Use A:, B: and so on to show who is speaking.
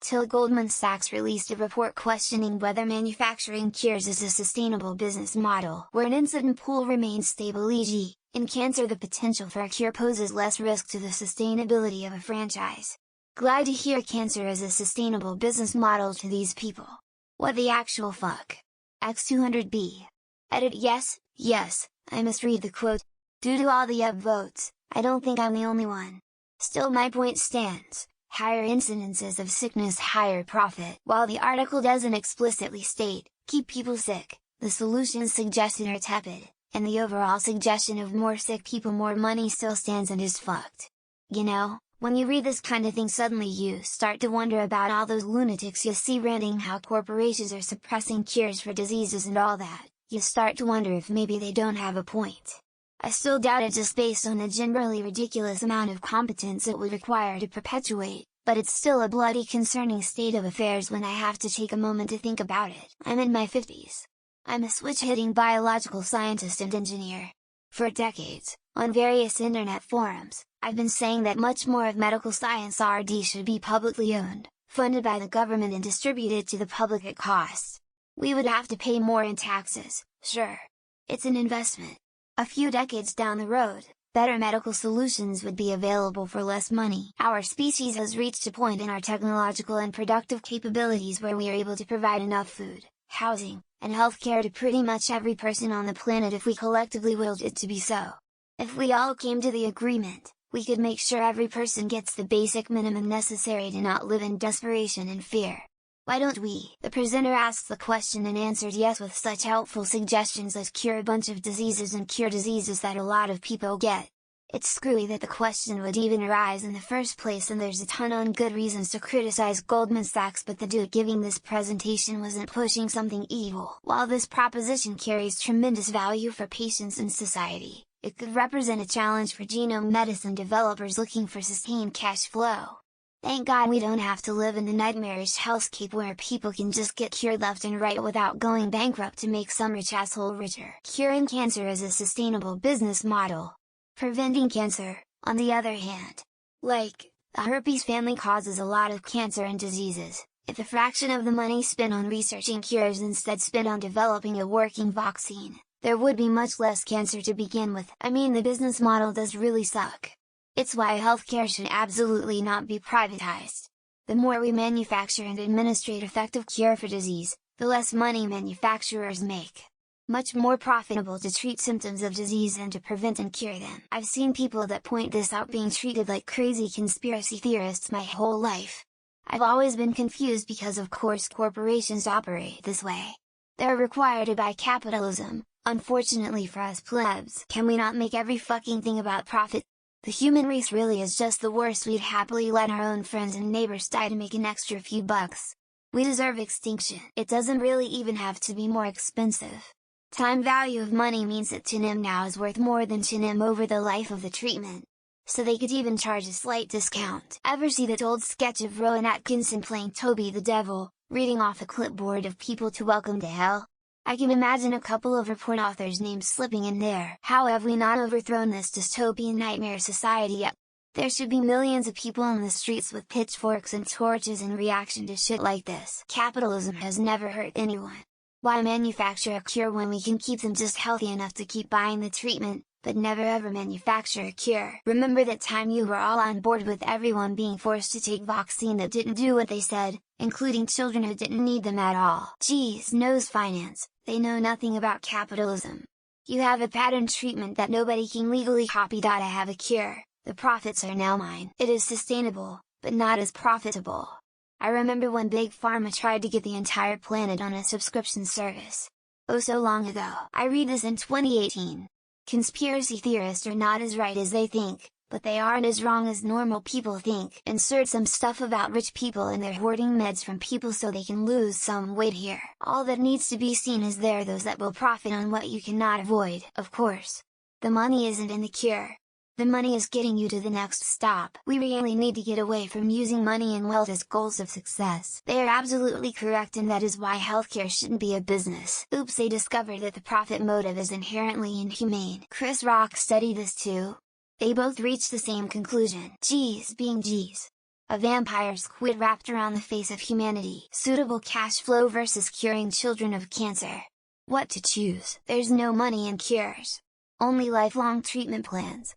A: TIL Goldman Sachs released a report questioning whether manufacturing cures is a sustainable business model, where an incident pool remains stable, e.g., in cancer the potential for a cure poses less risk to the sustainability of a franchise. Glad to hear cancer is a sustainable business model to these people. What the actual fuck? X200B. Edit. Yes, I misread the quote. Due to all the upvotes, I don't think I'm the only one. Still, my point stands. Higher incidences of sickness, higher profit. While the article doesn't explicitly state, keep people sick, the solutions suggested are tepid, and the overall suggestion of more sick people more money still stands and is fucked. You know, when you read this kind of thing suddenly you start to wonder about all those lunatics you see ranting how corporations are suppressing cures for diseases and all that. You start to wonder if maybe they don't have a point. I still doubt it just based on the generally ridiculous amount of competence it would require to perpetuate, but it's still a bloody concerning state of affairs when I have to take a moment to think about it. I'm in my 50s. I'm a switch-hitting biological scientist and engineer. For decades, on various internet forums, I've been saying that much more of medical science R&D should be publicly owned, funded by the government and distributed to the public at cost. We would have to pay more in taxes, sure. It's an investment. A few decades down the road, better medical solutions would be available for less money. Our species has reached a point in our technological and productive capabilities where we are able to provide enough food, housing, and healthcare to pretty much every person on the planet if we collectively willed it to be so. If we all came to the agreement, we could make sure every person gets the basic minimum necessary to not live in desperation and fear. Why don't we? The presenter asks the question and answered yes with such helpful suggestions as cure a bunch of diseases and cure diseases that a lot of people get. It's screwy that the question would even arise in the first place, and there's a ton of good reasons to criticize Goldman Sachs, but the dude giving this presentation wasn't pushing something evil. While this proposition carries tremendous value for patients and society, it could represent a challenge for genome medicine developers looking for sustained cash flow. Thank God we don't have to live in the nightmarish hellscape where people can just get cured left and right without going bankrupt to make some rich asshole richer. Curing cancer is a sustainable business model. Preventing cancer, on the other hand, like, the herpes family causes a lot of cancer and diseases. If a fraction of the money spent on researching cures instead spent on developing a working vaccine, there would be much less cancer to begin with. I mean, the business model does really suck. It's why healthcare should absolutely not be privatized. The more we manufacture and administrate effective cure for disease, the less money manufacturers make. Much more profitable to treat symptoms of disease than to prevent and cure them. I've seen people that point this out being treated like crazy conspiracy theorists my whole life. I've always been confused because of course corporations operate this way. They're required to buy capitalism, unfortunately for us plebs. Can we not make every fucking thing about profit? The human race really is just the worst. We'd happily let our own friends and neighbors die to make an extra few bucks. We deserve extinction. It doesn't really even have to be more expensive. Time value of money means that TINM now is worth more than TINM over the life of the treatment. So they could even charge a slight discount. Ever see that old sketch of Rowan Atkinson playing Toby the Devil, reading off a clipboard of people to welcome to hell? I can imagine a couple of report authors' names slipping in there. How have we not overthrown this dystopian nightmare society yet? There should be millions of people on the streets with pitchforks and torches in reaction to shit like this. Capitalism has never hurt anyone. Why manufacture a cure when we can keep them just healthy enough to keep buying the treatment, but never ever manufacture a cure? Remember that time you were all on board with everyone being forced to take vaccine that didn't do what they said, including children who didn't need them at all. Geez knows finance, they know nothing about capitalism. You have a patent treatment that nobody can legally copy. I have a cure, the profits are now mine. It is sustainable, but not as profitable. I remember when Big Pharma tried to get the entire planet on a subscription service. Oh, so long ago. I read this in 2018. Conspiracy theorists are not as right as they think, but they aren't as wrong as normal people think. Insert some stuff about rich people and they're hoarding meds from people so they can lose some weight here. All that needs to be seen is there are those that will profit on what you cannot avoid. Of course, the money isn't in the cure. The money is getting you to the next stop. We really need to get away from using money and wealth as goals of success. They are absolutely correct, and that is why healthcare shouldn't be a business. Oops, they discovered that the profit motive is inherently inhumane. Chris Rock studied this too. They both reached the same conclusion. Geez being geez. A vampire squid wrapped around the face of humanity. Suitable cash flow versus curing children of cancer. What to choose? There's no money in cures. Only lifelong treatment plans.